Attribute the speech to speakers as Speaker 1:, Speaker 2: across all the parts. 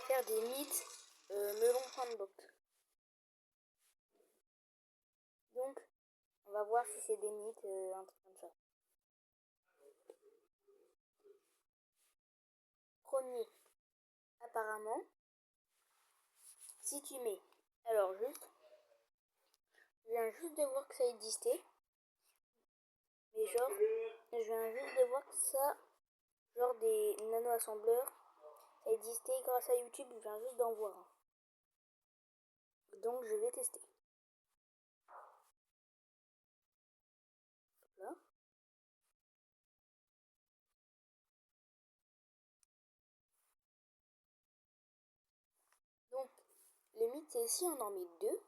Speaker 1: faire des mythes melon sandbox. Donc, on va voir si c'est des mythes, un truc comme ça. Premier, apparemment, si tu mets, alors juste, je viens juste de voir que ça existait, mais genre, je viens juste de voir que ça, genre des nano-assembleurs, ça existait grâce à YouTube, je viens juste d'en voir un. Donc je vais tester. Là. Donc, les mythes, c'est ici, on en met 2.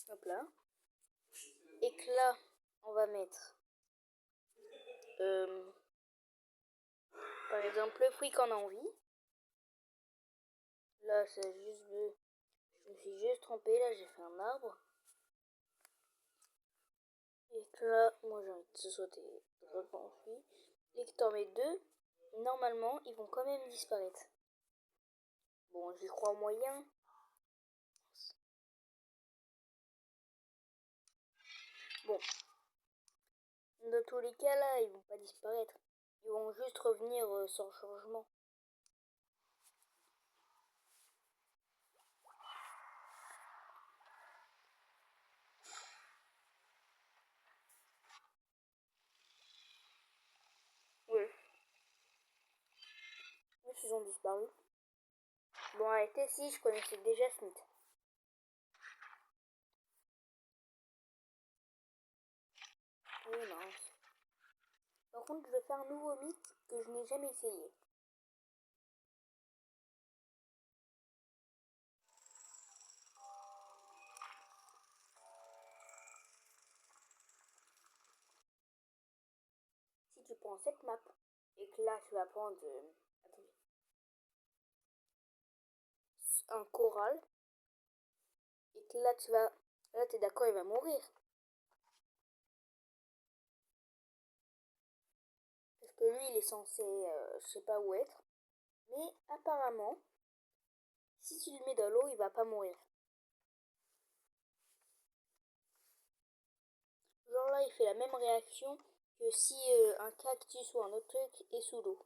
Speaker 1: Hop là. Et que là, on va mettre, par exemple, le fruit qu'on a envie. Là, c'est juste... Je me suis juste trompée, là, j'ai fait un arbre. Et que là, moi, j'ai envie de se sauter en fruit. Et que t'en mets 2, normalement, ils vont quand même disparaître. Bon, j'y crois moyen. Bon. Dans tous les cas, là, ils vont pas disparaître. Ils vont juste revenir sans changement. Oui. Ils ont disparu. Bon, en réalité, si, je connaissais déjà ce mythe. Oui, mince. Par contre, je vais faire un nouveau mythe que je n'ai jamais essayé. Si tu prends cette map et que là, tu vas prendre un coral et que là, tu vas... Là, t'es d'accord, il va mourir. Parce que lui, il est censé, je sais pas où être. Mais apparemment, si tu le mets dans l'eau, il va pas mourir. Genre là, il fait la même réaction que si un cactus ou un autre truc est sous l'eau.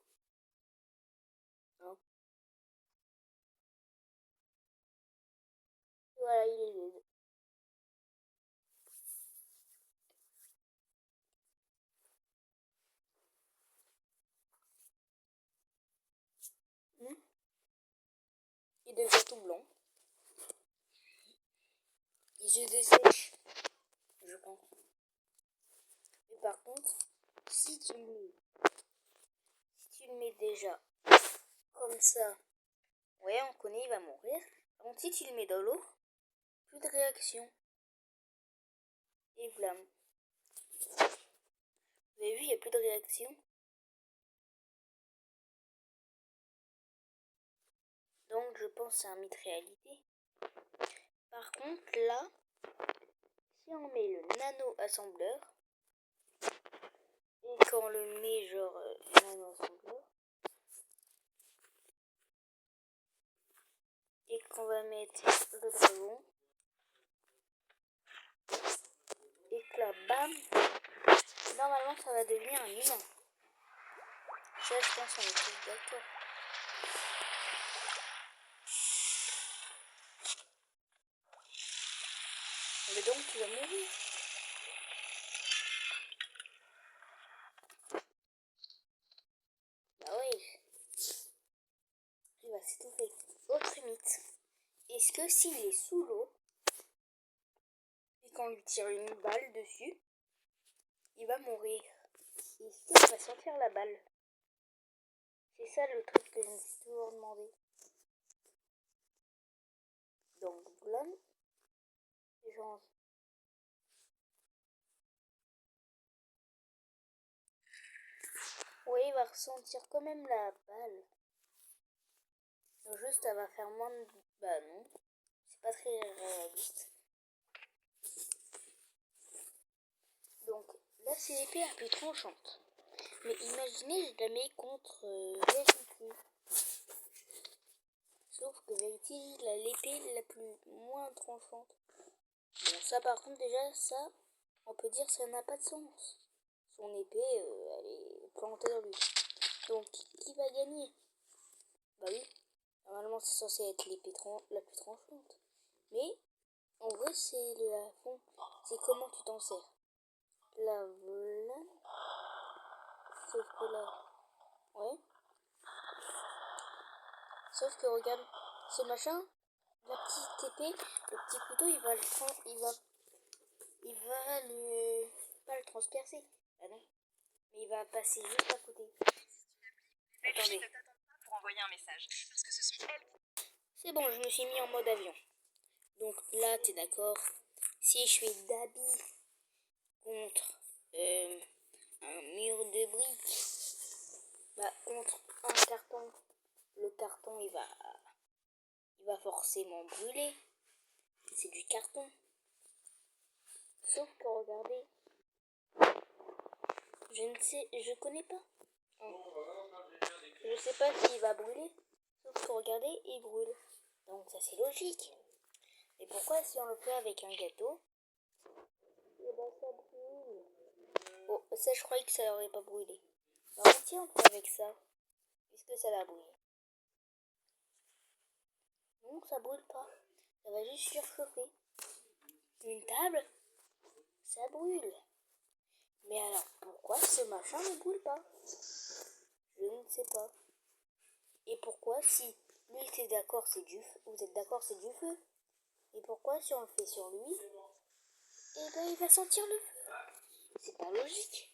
Speaker 1: Hein. Voilà, il est vide. Il devient tout blanc. Il se dessèche, je pense. Mais par contre, si tu le mets déjà comme ça, ouais, on connaît, il va mourir. Par contre, si tu le mets dans l'eau, plus de réaction. Et voilà. Vous avez vu, il n'y a plus de réaction. Donc, je pense que c'est un mythe réalité. Par contre, là, si on met le nano-assembleur, et qu'on le met genre nano-assembleur, et qu'on va mettre le dragon, et que là, bam, normalement, ça va devenir un humain. Ça, je pense qu'on est tous d'accord. Mais donc, tu vas mourir. Bah oui. Il va s'étouffer. Autre mythe. Est-ce que s'il est sous l'eau, et qu'on lui tire une balle dessus, il va mourir? Est-ce qu'il va sentir la balle? C'est ça le truc que je me suis toujours demandé. Donc, blanc, genre... Oui, il va ressentir quand même la balle. Donc juste, elle va faire moins de... Bah non, c'est pas très réaliste. Donc, là, c'est l'épée la plus tranchante. Mais imaginez, je la mets contre les Verity. Sauf que Verity, il a l'épée la plus moins tranchante. Bon, ça par contre, déjà, ça, on peut dire ça n'a pas de sens. Son épée, elle est plantée dans lui. Donc, qui va gagner? Bah oui, normalement, c'est censé être l'épée la plus tranchante. Mais, en vrai, c'est le fond. C'est comment tu t'en sers. Là, voilà. Sauf que là, ouais. Sauf que regarde, ce machin, la petite épée, le petit couteau, il va pas le transpercer. Ah non. Mais il va passer juste à côté. Attendez.
Speaker 2: Pour envoyer un message. Parce que ce sont elles.
Speaker 1: C'est bon, je me suis mis en mode avion. Donc là, t'es d'accord. Si je fais d'habit contre un mur de briques, bah contre un carton, le carton il va forcément brûler. C'est du carton. Sauf que regardez, je connais pas. Je sais pas s'il va brûler. Sauf que regardez, il brûle. Donc ça c'est logique. Et pourquoi si on le fait avec un gâteau, et ben ça brûle. Oh, ça je croyais que ça n'aurait pas brûlé. Alors tiens, on fait avec ça. Est-ce que ça l'a brûlé? Non, ça brûle pas. Ça va juste surchauffer. Une table, ça brûle. Mais alors, pourquoi ce machin ne brûle pas? Je ne sais pas. Et pourquoi si lui c'est d'accord, c'est du feu, vous êtes d'accord, c'est du feu. Et pourquoi si on le fait sur lui, eh ben il va sentir le feu. C'est pas logique.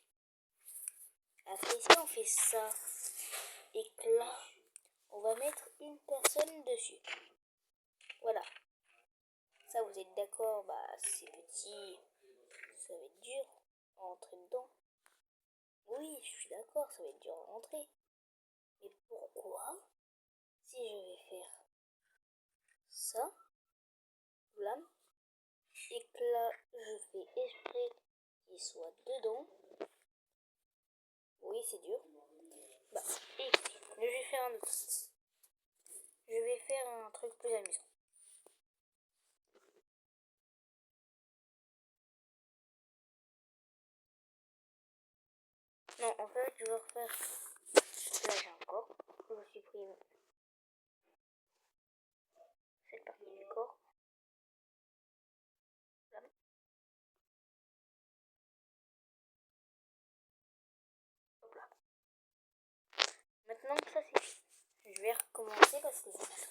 Speaker 1: Après si on fait ça et que là, on va mettre une personne dessus. Voilà. Ça vous êtes d'accord, bah c'est petit, ça va être dur à rentrer dedans. Oui, je suis d'accord, ça va être dur à rentrer. Mais pourquoi, si je vais faire ça, là, et que là, je fais exprès qu'il soit dedans. Oui, c'est dur. Bah, écoutez, je vais faire un autre. Je vais faire un truc plus amusant. Non, en fait, je vais refaire. Là, j'ai encore. Je supprime cette partie du corps. Là. Hop là. Maintenant que ça c'est fait, je vais recommencer parce que ça m'a fait.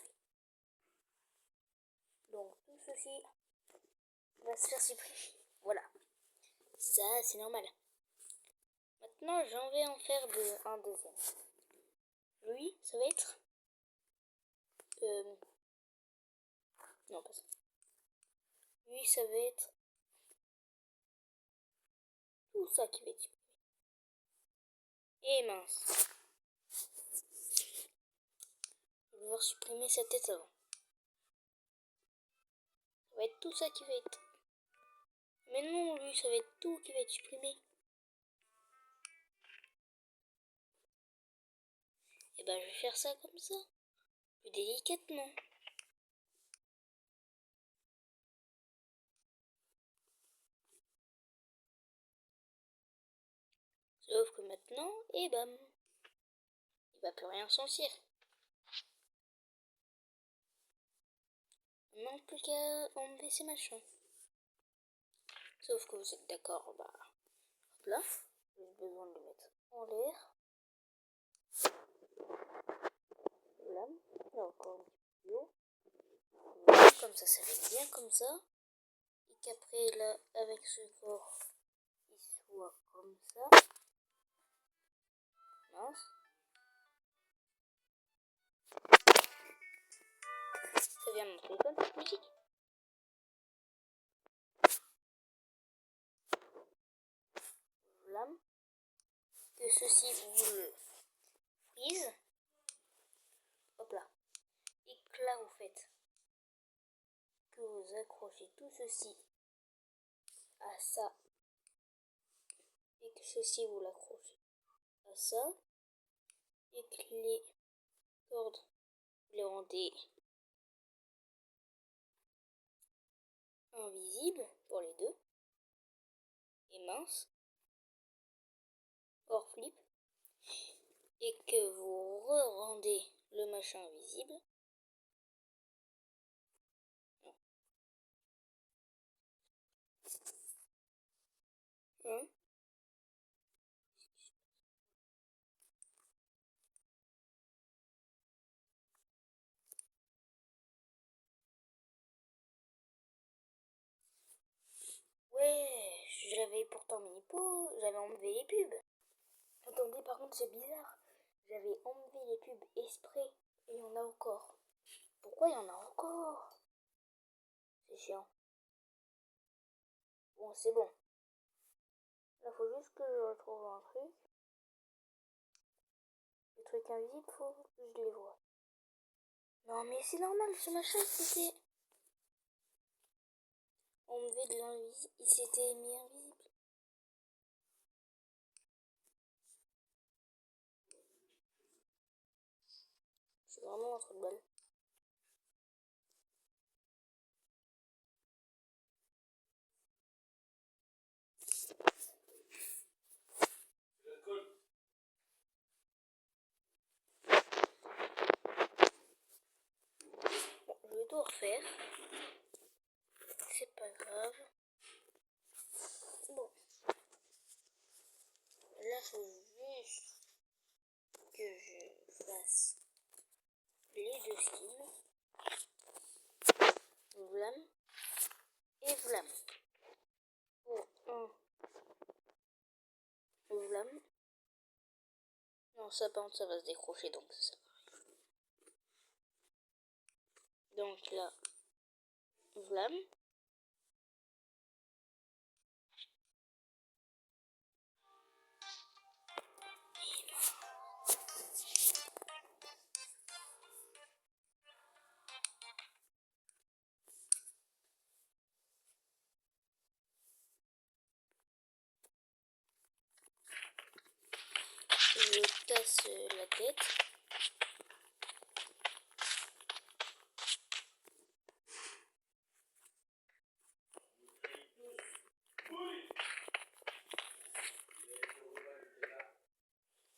Speaker 1: Donc, tout ceci va se faire supprimer. Voilà. Ça, c'est normal. Maintenant, j'en vais en faire un deuxième. Lui, ça va être... non, pas ça. Lui, ça va être... tout ça qui va être supprimé. Et mince. Je vais devoir supprimer sa tête avant. Ça va être tout ça qui va être... mais non, lui, ça va être tout qui va être supprimé. Et ben, je vais faire ça comme ça. Plus délicatement. Sauf que maintenant, et bam. Il va plus rien sentir. Maintenant, plus qu'à enlever ces machins. Sauf que vous êtes d'accord, bah... hop là. J'ai besoin de le mettre en l'air. Là. Et encore un petit peu haut. Voilà, comme ça va être bien comme ça. Et qu'après, là, avec ce corps, il soit comme ça. Mince. Ça vient de mon téléphone, cette musique. Voilà. Que ceci vous le frise. Hop là. Et que là, vous faites que vous accrochez tout ceci à ça. Et que ceci, vous l'accrochez à ça. Et que les cordes, vous les rendez invisibles pour les deux et minces, hors flip, et que vous rendez le machin invisible. Hein? Ouais, j'avais pourtant mis pause, j'avais enlevé les pubs. Attendez, par contre, c'est bizarre. J'avais enlevé les pubs exprès et il y en a encore. Pourquoi il y en a encore? C'est chiant. Bon, c'est bon. Là, faut juste que je retrouve un truc. Les trucs invisibles, faut que je les vois. Non, mais c'est normal, ce machin, c'était enlevé de l'invisible. Il s'était mis invisible. Je suis vraiment un trou de balle. Bon, je vais tout refaire. C'est pas grave. Bon. Là, faut juste que je fasse les deux skins. Vlam et Vlam. Pour un Vlam. Non, ça par contre, ça va se décrocher, donc ça sert à rien. Donc là, Vlam. Je casse la tête.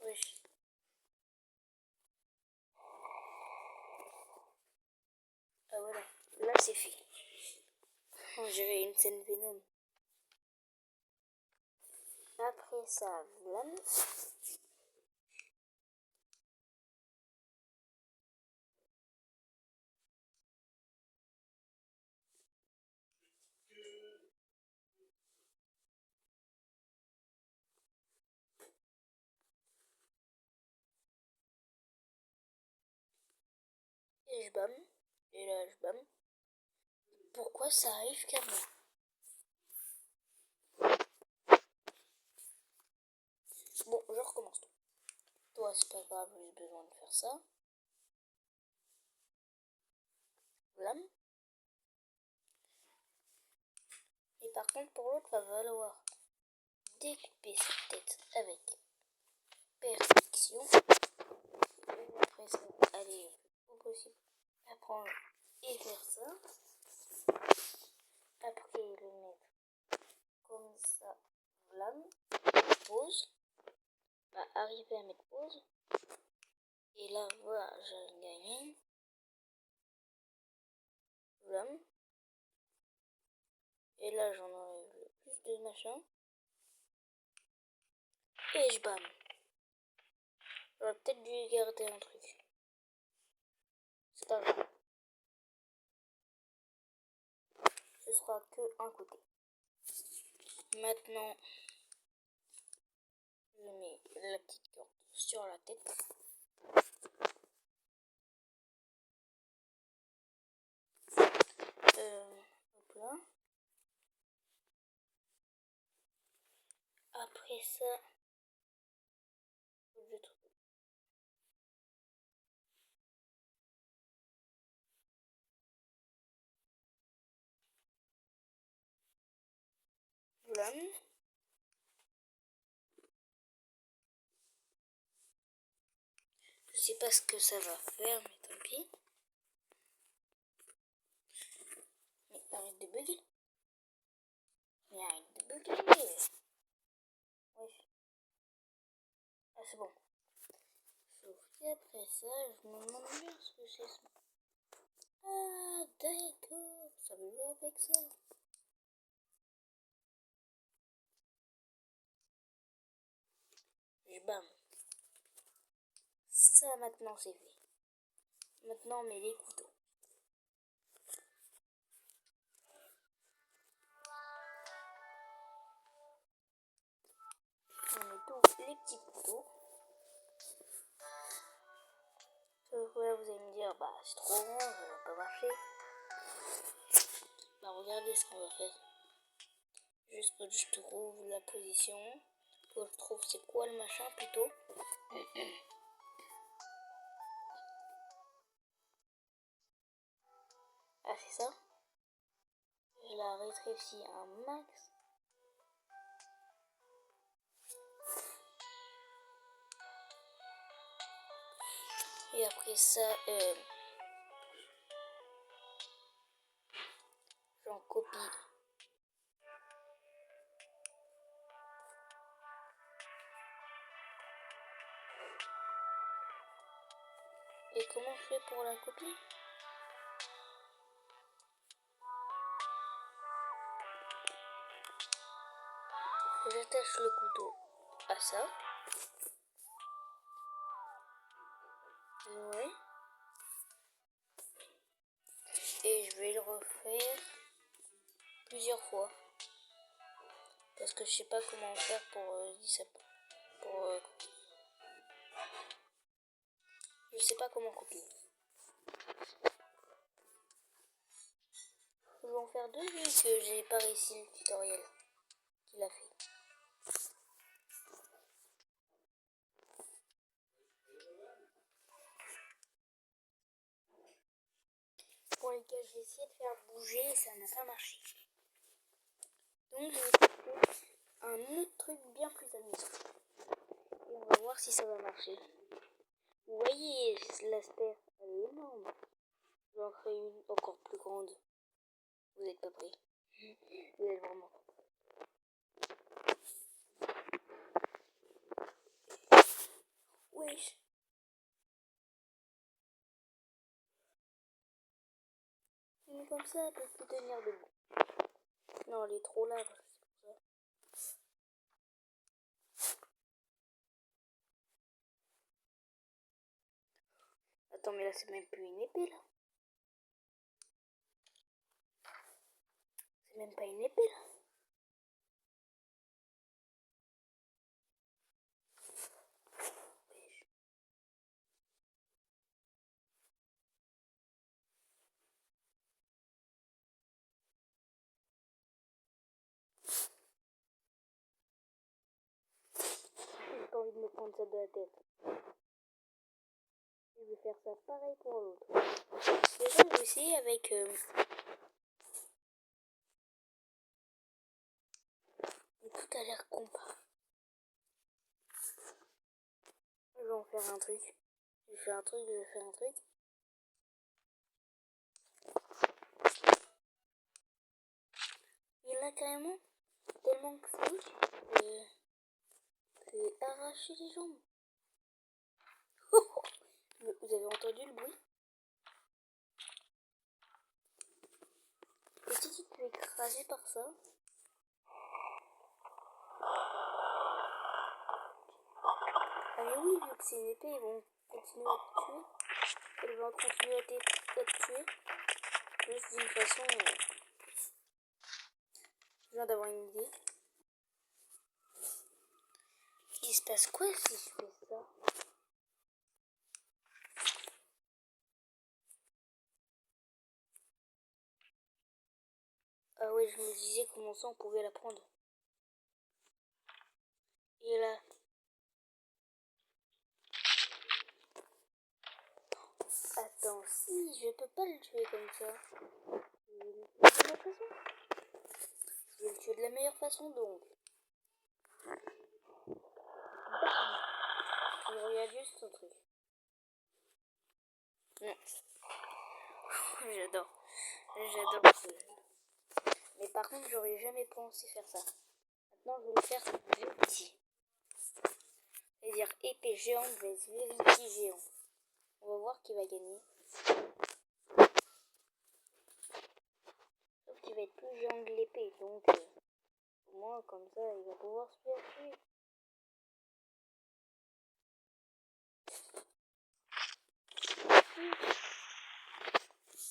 Speaker 1: Wesh. Ah voilà, là c'est fait. Oh, j'avais une scène Venom. Après ça, Vlam. Et je bam. Et là, je bam. Pourquoi ça arrive qu'à moi? Bon, je recommence tout. Toi, c'est pas grave, j'ai besoin de faire ça. Vlam. Et par contre, pour l'autre, va falloir découper sa tête avec perfection. Et après ça, aller au possible apprendre et faire ça. Après le mettre comme ça, vlam, pause. Bah, arriver à mettre pause. Et là, voilà, j'ai gagné. Vlam. Et là, j'en enlève le plus de machin. Et je bam. J'aurais peut-être dû garder un truc. C'est pas grave. Ce sera que un côté. Maintenant, je mets la petite corde sur la tête. Hop là. Après ça, je trouve. Vlam. Je sais pas ce que ça va faire, mais tant pis. Mais arrête de bugger. Mais arrête de bugger. Wesh. Ah, c'est bon. Sauf qu'après ça, je me demande bien ce que c'est ça. Ah, d'accord. Ça veut jouer avec ça. Et bam. Ça, maintenant, c'est fait. Maintenant, on met les couteaux. On met tous les petits couteaux. Sauf que là, vous allez me dire, bah, c'est trop grand, ça va pas marcher. Bah, regardez ce qu'on va faire. Juste que je trouve la position. Que je trouve c'est quoi le machin plutôt. Ah, c'est ça. Je la rétrécis un max. Et après ça, j'en copie. Et comment je fais pour la copier? J'attache le couteau à ça. Ouais. Et je vais le refaire plusieurs fois. Parce que je sais pas comment faire je sais pas comment copier. Je vais en faire deux vu que j'ai pas réussi le tutoriel qu'il a fait. Pour lesquels j'ai essayé de faire bouger et ça n'a pas marché. Donc je vais tester un autre truc bien plus amusant. Et on va voir si ça va marcher. Vous voyez la sphère, elle est énorme. Je vais en créer une encore plus grande. Vous êtes pas prêts. Vous êtes vraiment pas prêts. Wesh. Mais comme ça, elle peut plus tenir debout. Non, elle est trop large. C'est pour ça. Attends, mais là, c'est même plus une épée, là. C'est même pas une épée, là. J'ai pas envie de me prendre ça de la tête. Je vais faire ça pareil pour l'autre. Déjà, je vais essayer avec... Et tout a l'air compas. Je vais en faire un truc. Je vais faire un truc, je vais faire un truc. Et là, carrément, tellement que c'est arracher les jambes. Vous avez entendu le bruit? Et si tu te fais écraser par ça? Ah mais oui, vu que c'est une épée, ils vont continuer à te tuer. Elles vont continuer à te tuer. Juste d'une façon... Je viens d'avoir une idée. Il se passe quoi si je fais ça? Ah ouais, je me disais comment ça on pouvait la prendre. Et là... Attends, si, je peux pas le tuer comme ça. Je vais le tuer de la façon. Je vais le tuer de la meilleure façon donc. Bam! Je regarde juste un truc. Non. J'adore. J'adore ce jeu. Mais par contre, j'aurais jamais pensé faire ça. Maintenant, je vais le faire plus petit. C'est-à-dire épée géante vs vérité géant. On va voir qui va gagner. Sauf qu'il va être plus géant que l'épée. Donc, au moins, comme ça, il va pouvoir se faire tuer.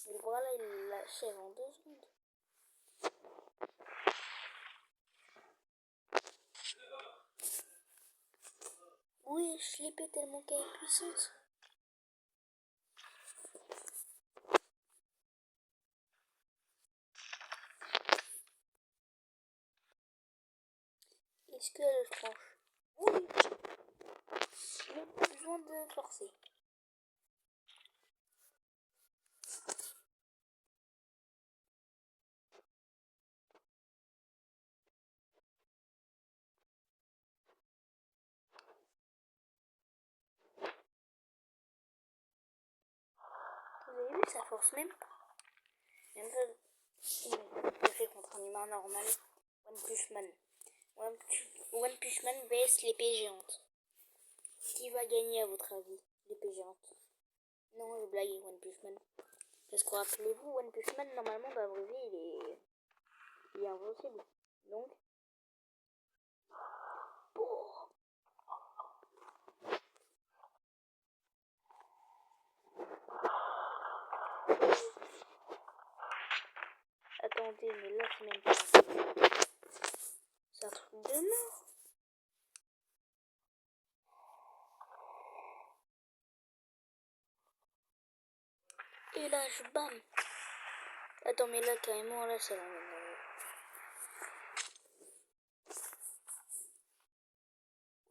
Speaker 1: Le bras là, il l'achève en 2 secondes. Oui, je l'épée tellement qu'elle est puissante. Est-ce qu'elle tranche? Oui. Il n'y a pas besoin de forcer. Vous avez vu, ça force même pas. Même pas. Je fais contre un humain normal. One Punch Man. One Punch Man vs l'épée géante. Qui va gagner à votre avis? L'épée géante. Non, je blague, One Punch Man. Parce que rappelez-vous, One Punch Man, normalement, dans la vraie vie, il est invincible. Donc. Oh. Attendez, mais là, c'est même pas un truc. C'est un truc de mort. Et là, je bam. Attends, mais là, carrément, là, ça va m'énerver.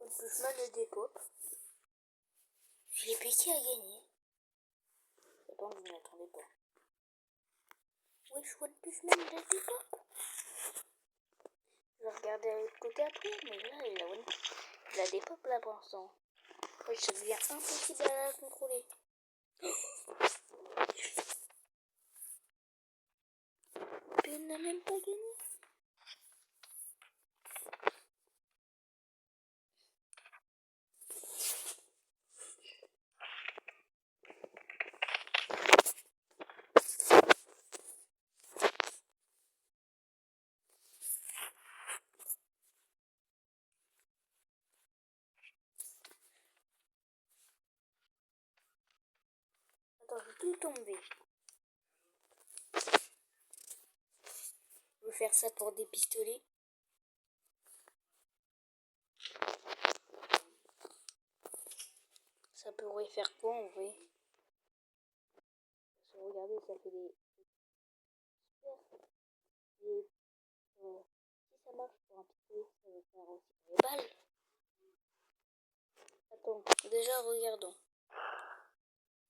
Speaker 1: One Punch Man le dépop. Je l'ai piqué à gagner. Attends, je ne m'attendais pas. Wesh, One Punch Man le dépop. Je vais regarder à l'autre côté après, mais là, il a des pop là pour l'instant. Ouais, ça devient impossible à la contrôler. Puis il n'a même pas gagné. Attends, je vais tout tomber. Je vais faire ça pour des pistolets. Ça pourrait faire quoi en vrai? Regardez, ça fait des super. Et si ça marche pour un pistolet, ça va faire aussi pour les balles. Attends, déjà regardons.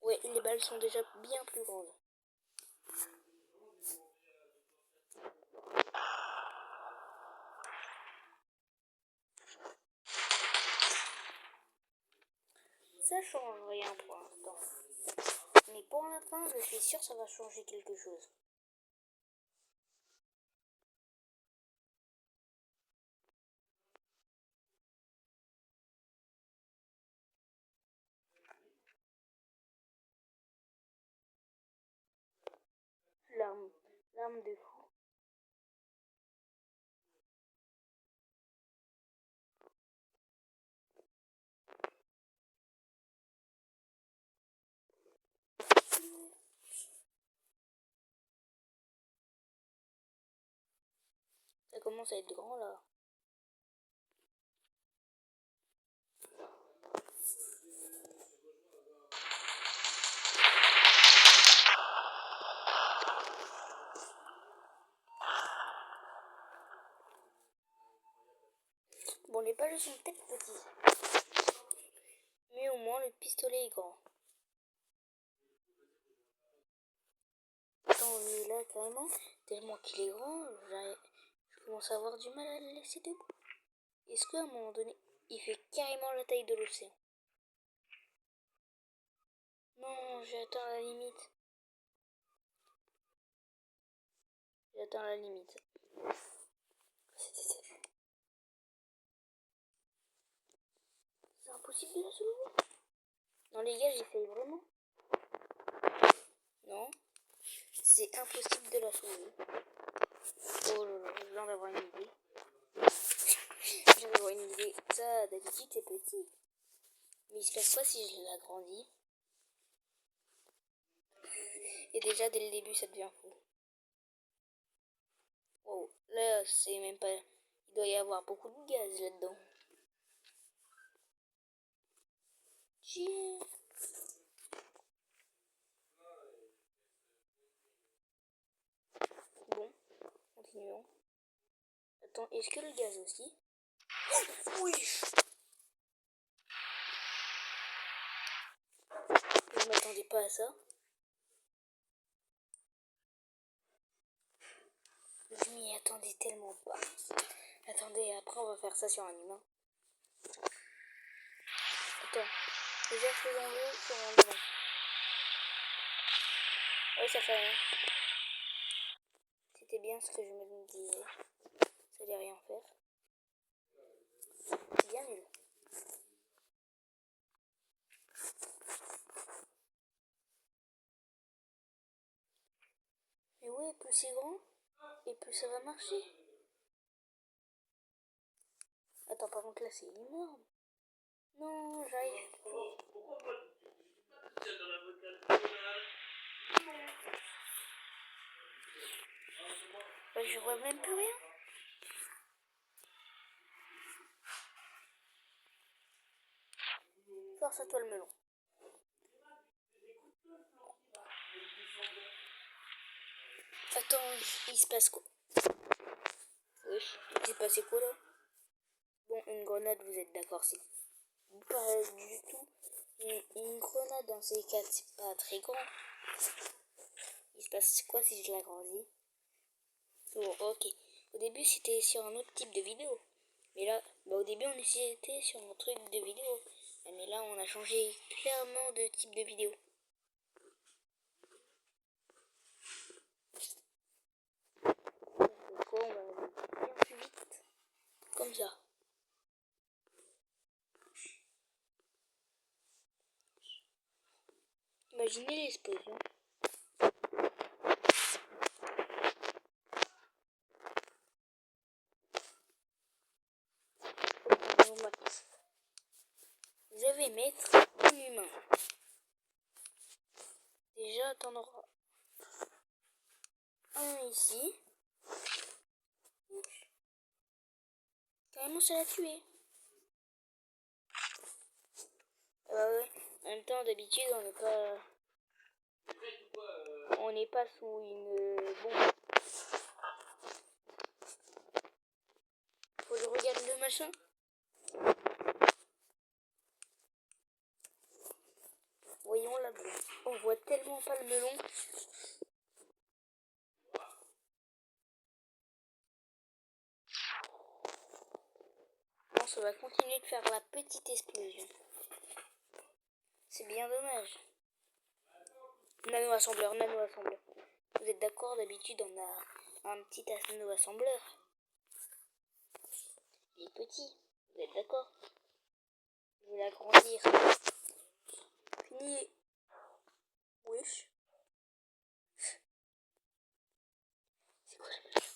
Speaker 1: Ouais, les balles sont déjà bien plus grandes. Ça change rien pour l'instant. Mais pour la fin, je suis sûre que ça va changer quelque chose. L'arme de fou. Ça commence à être grand là. Bon, les balles sont peut-être petites. Mais au moins le pistolet est grand. Attends, mais là carrément, tellement qu'il est grand, je commence à avoir du mal à le laisser debout. Est-ce qu'à un moment donné, il fait carrément la taille de l'océan? Non, j'ai atteint la limite. J'ai atteint la limite. C'est impossible de la soulever. Non les gars, j'essaye vraiment. Non. C'est impossible de la soulever. Oh là là, je viens d'avoir une idée. Ça, d'habitude, c'est petit. Mais il se passe quoi si je l'agrandis? Et déjà, dès le début, ça devient fou. Wow, là, c'est même pas... Il doit y avoir beaucoup de gaz là-dedans. Bon, continuons. Attends, est-ce que le gaz aussi? Oui. Je m'attendais pas à ça. Je m'y attendais tellement pas. Attendez, après on va faire ça sur un humain. Attends, déjà faisons-le sur un humain. Ouais, ça fait rien. C'était bien ce que je me disais. Ça allait rien faire. C'est bien nul. Mais ouais, plus c'est grand, et plus ça va marcher. Attends, par contre là c'est énorme. Non, j'arrive. Bah, je vois même plus rien. Force à toi le melon. Attends, il se passe quoi? Oui, il s'est passé quoi là? Bon, une grenade, vous êtes d'accord, c'est pas du tout. Une grenade dans ces cas, c'est pas très grand. Il se passe quoi si je l'agrandis? Bon, ok. Au début, c'était sur un autre type de vidéo. Mais là, au début, on était sur un truc de vidéo. Mais là, on a changé clairement de type de vidéo. Donc, on va aller bien plus vite. Comme ça. Imaginez l'explosion. Je vais mettre un humain. Déjà, t'en auras un ici. Carrément, ça l'a tué. Ouais. En même temps, d'habitude, on n'est pas sous une bombe. Faut que je regarde le machin. Voyons la bombe. On voit tellement pas le melon. Non, ça va continuer de faire la petite explosion. C'est bien dommage. Nano-assembleur. Vous êtes d'accord, d'habitude on a un petit nano-assembleur. Il est petit, vous êtes d'accord? Je vais l'agrandir. Fini. Wesh. C'est quoi le machin?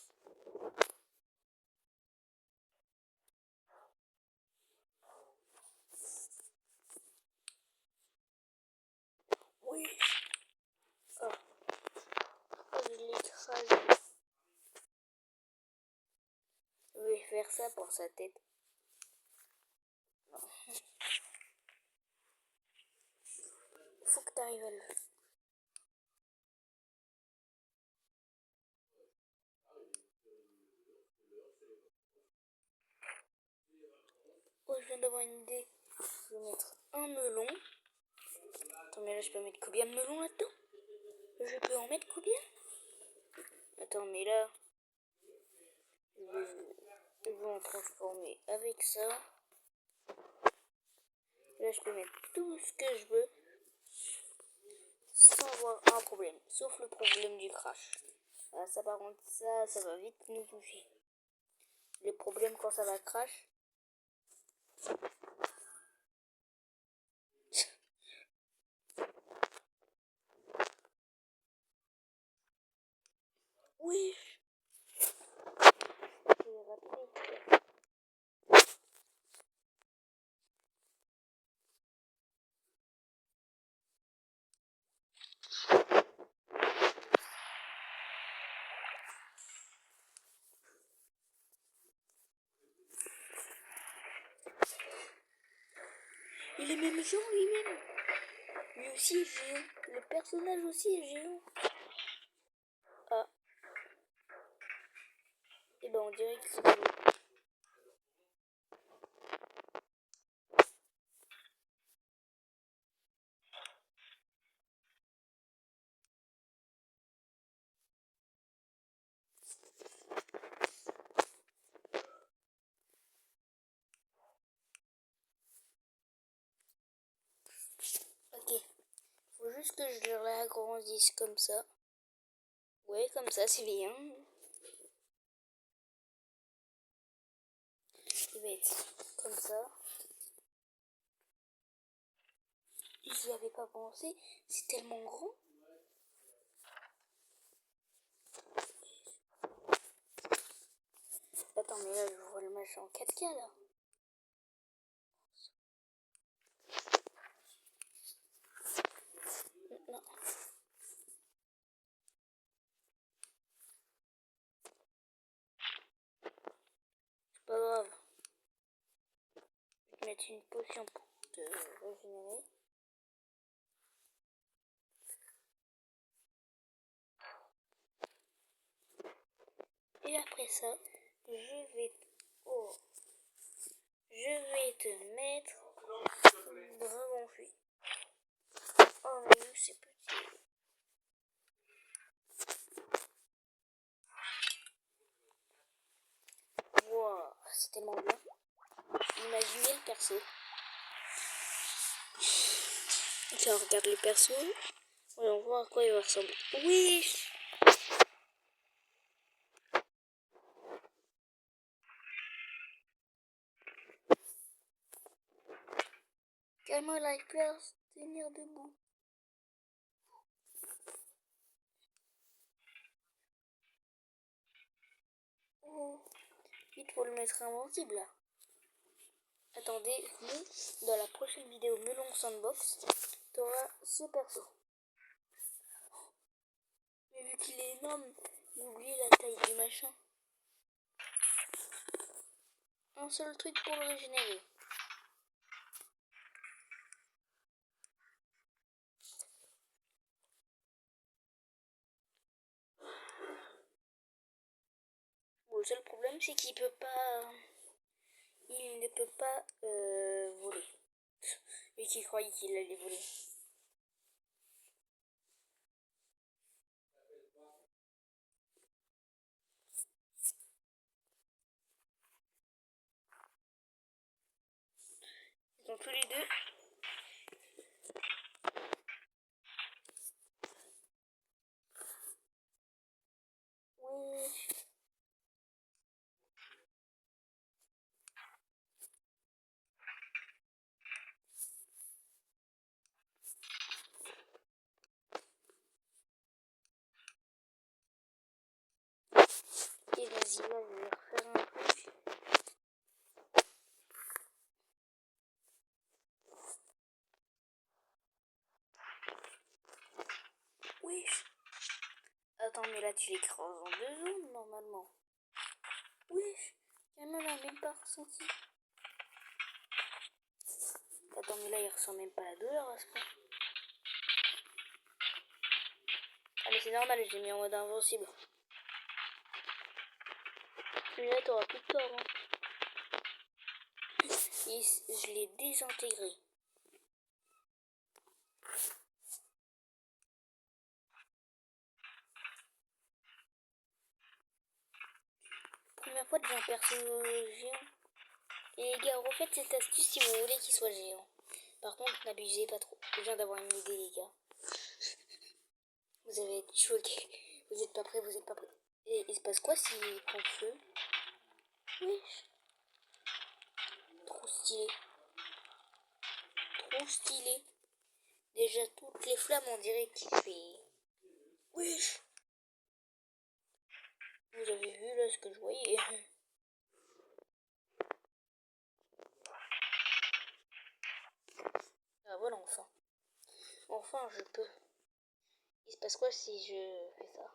Speaker 1: Wesh. Oh, je l'ai écrasé. Je vais faire ça pour sa tête. Non. Faut que t'arrives à le faire. Oh, je viens d'avoir une idée. Je vais mettre un melon. Attends, mais là, je peux mettre combien de melons là-dedans? Je peux en mettre combien? Attends, mais là, je vais en transformer avec ça. Là, je peux mettre tout ce que je veux. Sauf le problème du crash. Ah, ça par contre, ça va vite nous toucher. Le problème quand ça va crash. Oui. J'ai raté. Il est même géant lui-même. Lui aussi est géant. Le personnage aussi est géant. Ah. Et ben on dirait que c'est bon. Ok. Faut juste que je le réagrandisse comme ça. Ouais, comme ça, c'est bien. Il va être comme ça. Je n'y avais pas pensé. C'est tellement grand. Attends, mais là, je vois le machin en 4K là. Non. C'est pas grave. Je vais te mettre une potion pour te régénérer. Et après ça, je vais te mettre dragon fuit. Oh mais où c'est petit. Wow, c'est tellement bien. Imaginez le perso. Tiens, on regarde le perso. Ouais, on voit à quoi il va ressembler. Oui. Calme, il n'arrive plus à se tenir debout. Oh. Vite, faut le mettre invincible là. Attendez, nous, dans la prochaine vidéo Melon Sandbox, t'auras ce perso. Mais vu qu'il est énorme, j'ai oublié la taille du machin. Un seul truc pour le régénérer. Bon, le seul problème, c'est qu'il peut pas... Il ne peut pas voler. Lui qui croyait qu'il allait voler. Ils sont tous les deux. Oui. Et vas-y, là, je vais refaire un truc. Oui. Attends, mais là, tu l'écrases en 2 zones, normalement. Oui. Cameron n'a même pas ressenti. Attends, mais là, il ressent même pas la douleur à ce point. Ah, mais c'est normal, j'ai mis en mode invincible. Mais là, t'auras plus de tort, hein. Et je l'ai désintégré. Première fois que j'ai un perso géant. Et les gars, refaites cette astuce si vous voulez qu'il soit géant. Par contre, n'abusez pas trop. Je viens d'avoir une idée, les gars. Vous allez être choqués. Vous êtes pas prêts, vous êtes pas prêts. Et il se passe quoi s'il prend feu? Wesh. Trop stylé. Trop stylé. Déjà toutes les flammes on dirait qu'il fait. Wesh. Vous avez vu là ce que je voyais? Ah voilà enfin. Enfin je peux. Il se passe quoi si je fais ça?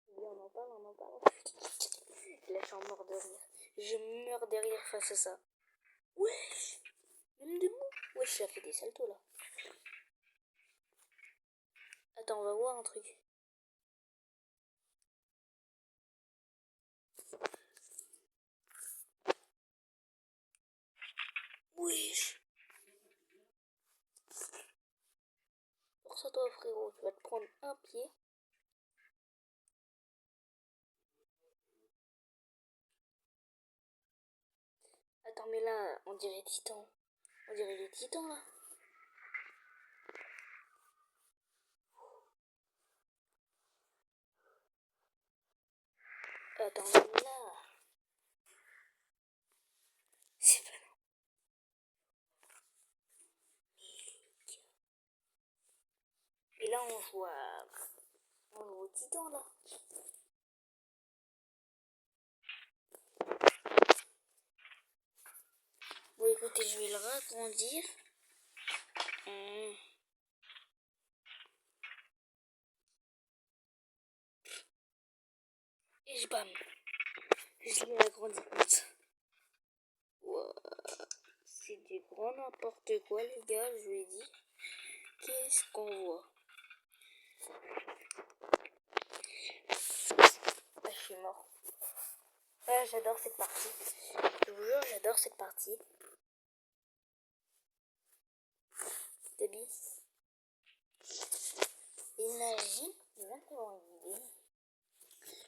Speaker 1: Oui, on en parle, on en parle. Là je suis en mort de rire. Je meurs de rire face à ça. Wesh. Même debout. Wesh, ça fait des saltos là. Attends, on va voir un truc. Wesh. Force à toi frérot, tu vas te prendre un pied. Attends mais là, on dirait Titan. On dirait les titans là. Attends mais là. C'est pas... Et là on joue à... On joue au titan là. Bon écoutez, je vais le ragrandir. Et je bam. Je l'ai agrandi comme ça. Wow. C'est du grand n'importe quoi les gars, je lui ai dit. Qu'est-ce qu'on voit? Ah, je suis mort. Ah, j'adore cette partie. Je vous jure, j'adore cette partie. Debbie. Imagine, je viens de avoir une idée.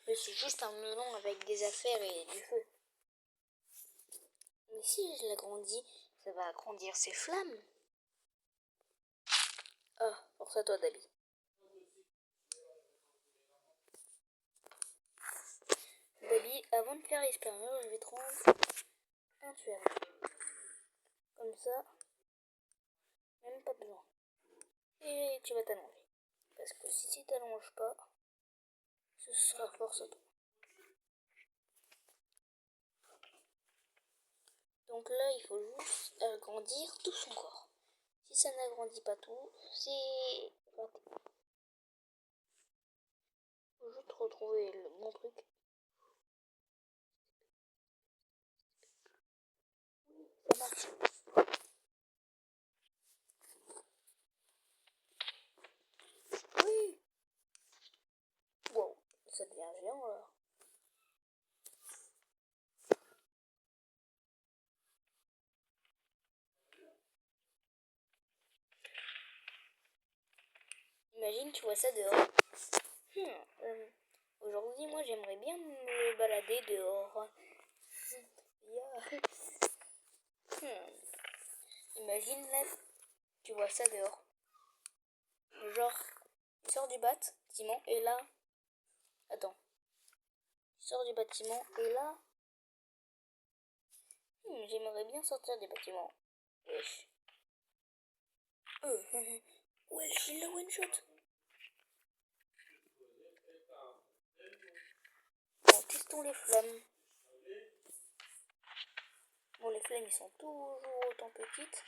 Speaker 1: Mais c'est juste un melon avec des affaires et du feu. Mais si je l'agrandis, ça va agrandir ses flammes. Ah, force à toi, Dabi. Dabi, avant de faire l'expérience, je vais te rendre un tueur. Comme ça, même pas besoin. Et tu vas t'allonger. Parce que si tu t'allonges pas, ce sera force à toi. Donc là, il faut juste agrandir tout son corps. Si ça n'agrandit pas tout, c'est raté. Faut juste retrouver le bon truc. Oui, ça marche. Oui. Wow, ça devient géant là. Imagine, tu vois ça dehors. Aujourd'hui, moi, j'aimerais bien me balader dehors. Imagine, là, tu vois ça dehors. Genre, il sort du bâtiment et là... Attends. Il sort du bâtiment et là... j'aimerais bien sortir du bâtiment. Wesh. Wesh, il l'a one shot. Bon, testons les flammes. Bon, les flammes, ils sont toujours autant petites.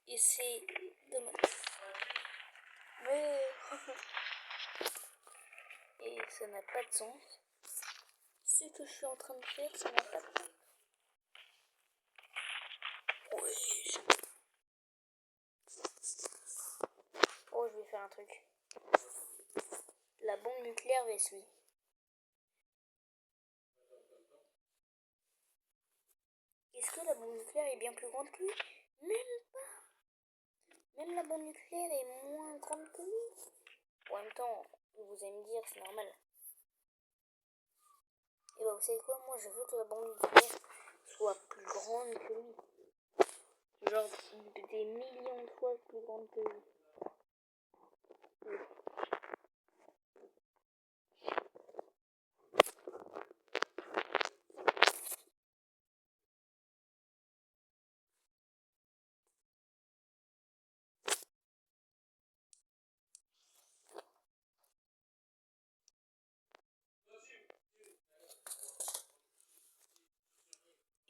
Speaker 1: Et c'est dommage. Mais... et ça n'a pas de sens. Ce que je suis en train de faire, ça n'a pas de sens. Oui. Oh, je vais faire un truc. La bombe nucléaire Wesley. Est-ce que la bombe nucléaire est bien plus grande que lui? Même pas. Même la bombe nucléaire est moins grande que lui. En même temps, vous allez me dire, c'est normal. Et bah vous savez quoi, moi je veux que la bombe nucléaire soit plus grande que lui. Genre des millions de fois plus grande que lui.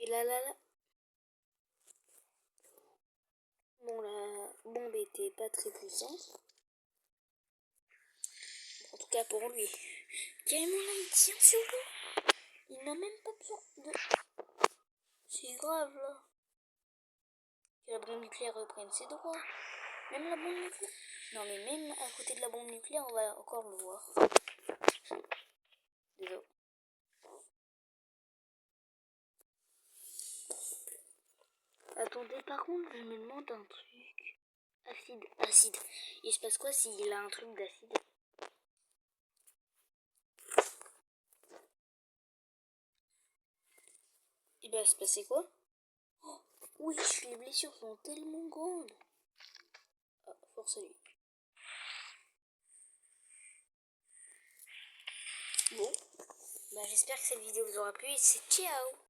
Speaker 1: Et là. Bon, la bombe était pas très puissante. En tout cas pour lui. Carrément là, il tient sur l'eau. Il n'a même pas besoin de... C'est grave là. Que la bombe nucléaire reprenne ses droits. Même la bombe nucléaire. Non mais même à côté de la bombe nucléaire, on va encore le voir. Désolé. Attendez, par contre, je me demande un truc. Acide. Il se passe quoi s'il a un truc d'acide? Il va se passer quoi? Oh, oui, les blessures sont tellement grandes. Ah, force à lui. Bon, bah j'espère que cette vidéo vous aura plu et c'est ciao!